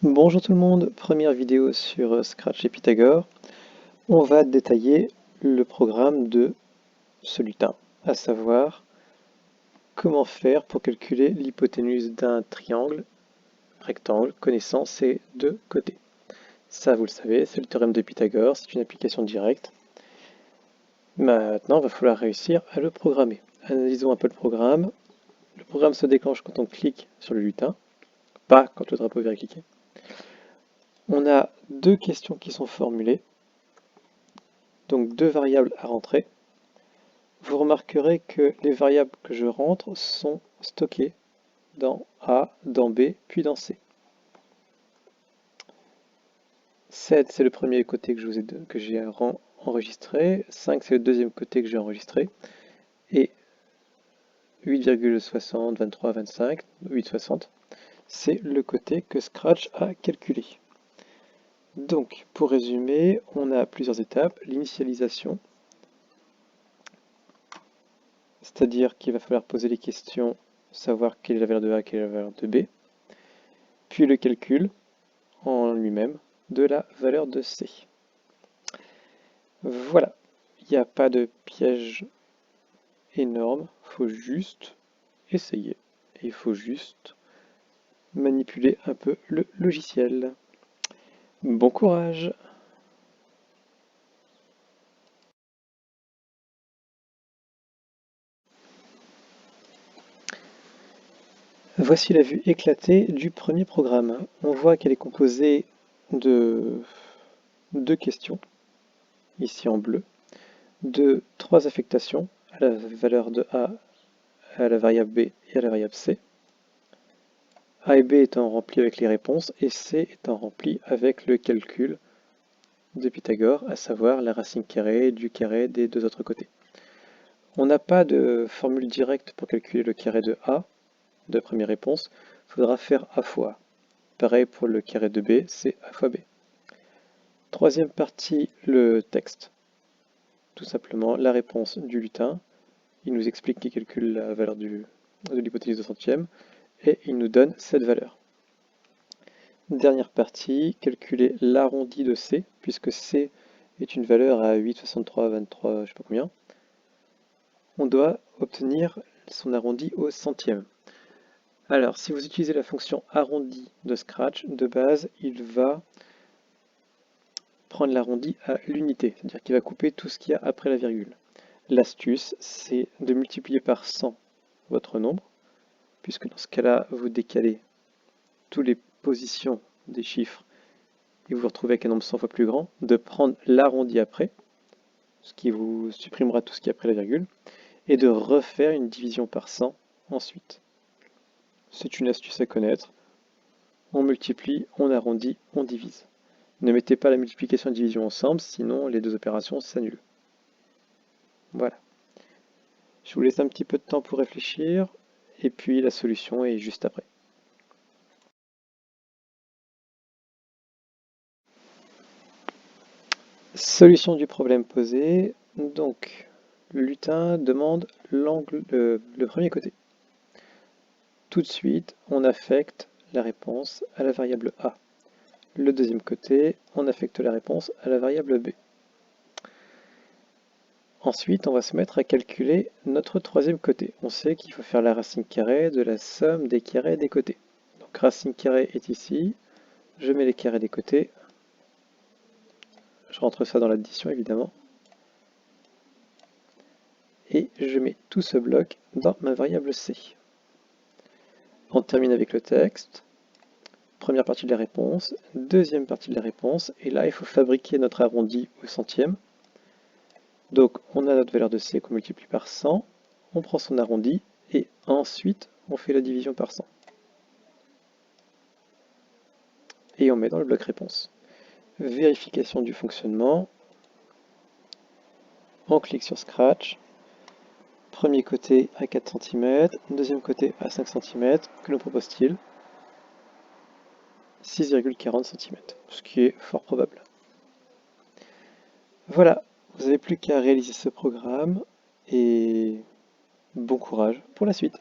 Bonjour tout le monde, première vidéo sur Scratch et Pythagore. On va détailler le programme de ce lutin, à savoir comment faire pour calculer l'hypoténuse d'un triangle rectangle connaissant ses deux côtés. Ça, vous le savez, c'est le théorème de Pythagore, c'est une application directe. Maintenant, il va falloir réussir à le programmer. Analysons un peu le programme. Le programme se déclenche quand on clique sur le lutin, pas quand le drapeau vert est cliqué. On a deux questions qui sont formulées, donc deux variables à rentrer. Vous remarquerez que les variables que je rentre sont stockées dans A, dans B, puis dans C. 7, c'est le premier côté que j'ai enregistré. 5, c'est le deuxième côté que j'ai enregistré. Et 8,60, 23, 25, 8,60, c'est le côté que Scratch a calculé. Donc, pour résumer, on a plusieurs étapes. L'initialisation, c'est-à-dire qu'il va falloir poser les questions, savoir quelle est la valeur de A, quelle est la valeur de B. Puis le calcul en lui-même de la valeur de C. Voilà, il n'y a pas de piège énorme, il faut juste essayer. Et il faut juste manipuler un peu le logiciel. Bon courage! Voici la vue éclatée du premier programme. On voit qu'elle est composée de deux questions, ici en bleu, de trois affectations, à la valeur de A, à la variable B et à la variable C. A et B étant remplis avec les réponses et C étant rempli avec le calcul de Pythagore, à savoir la racine carrée du carré des deux autres côtés. On n'a pas de formule directe pour calculer le carré de A, de première réponse, il faudra faire A fois A. Pareil pour le carré de B, c'est A fois B. Troisième partie, le texte. Tout simplement la réponse du lutin. Il nous explique qu'il calcule la valeur de l'hypoténuse de centième et il nous donne cette valeur. Dernière partie, calculer l'arrondi de C, puisque C est une valeur à 8, 63, 23, je ne sais pas combien. On doit obtenir son arrondi au centième. Alors, si vous utilisez la fonction arrondi de Scratch, de base, il va prendre l'arrondi à l'unité, c'est-à-dire qu'il va couper tout ce qu'il y a après la virgule. L'astuce, c'est de multiplier par 100 votre nombre, puisque dans ce cas-là, vous décalez toutes les positions des chiffres et vous vous retrouvez avec un nombre 100 fois plus grand, de prendre l'arrondi après, ce qui vous supprimera tout ce qui est après la virgule, et de refaire une division par 100 ensuite. C'est une astuce à connaître. On multiplie, on arrondit, on divise. Ne mettez pas la multiplication et la division ensemble, sinon les deux opérations s'annulent. Voilà. Je vous laisse un petit peu de temps pour réfléchir, et puis la solution est juste après. Solution du problème posé. Donc, le lutin demande le premier côté. Tout de suite, on affecte la réponse à la variable A. Le deuxième côté, on affecte la réponse à la variable B. Ensuite, on va se mettre à calculer notre troisième côté. On sait qu'il faut faire la racine carrée de la somme des carrés des côtés. Donc racine carrée est ici, je mets les carrés des côtés, je rentre ça dans l'addition évidemment, et je mets tout ce bloc dans ma variable C. On termine avec le texte, première partie de la réponse, deuxième partie de la réponse, et là il faut fabriquer notre arrondi au centième. Donc on a notre valeur de C qu'on multiplie par 100, on prend son arrondi, et ensuite on fait la division par 100. Et on met dans le bloc réponse. Vérification du fonctionnement. On clique sur Scratch. Premier côté à 4 cm, deuxième côté à 5 cm. Que nous propose-t-il? 6,40 cm, ce qui est fort probable. Voilà, vous n'avez plus qu'à réaliser ce programme et bon courage pour la suite.